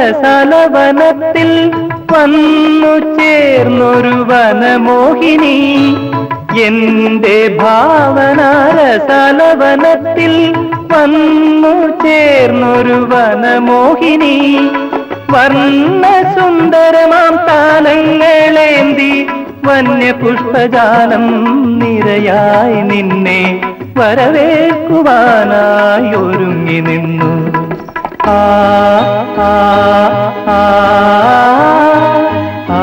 രസാലവനത്തിൽ വന്നു ചേർന്നൊരു വനമോഹിനി. എന്റെ ഭാവന രസാലവനത്തിൽ വന്നു ചേർന്നൊരു വനമോഹിനി. വർണ്ണസുന്ദരമാം താലങ്ങളേന്തി വന്യപുഷ്പജാലം നിരയായി നിന്നെ വരവേൽക്കുവാനായി ഒരുങ്ങി നിന്നു. ആ ആ ആ ആ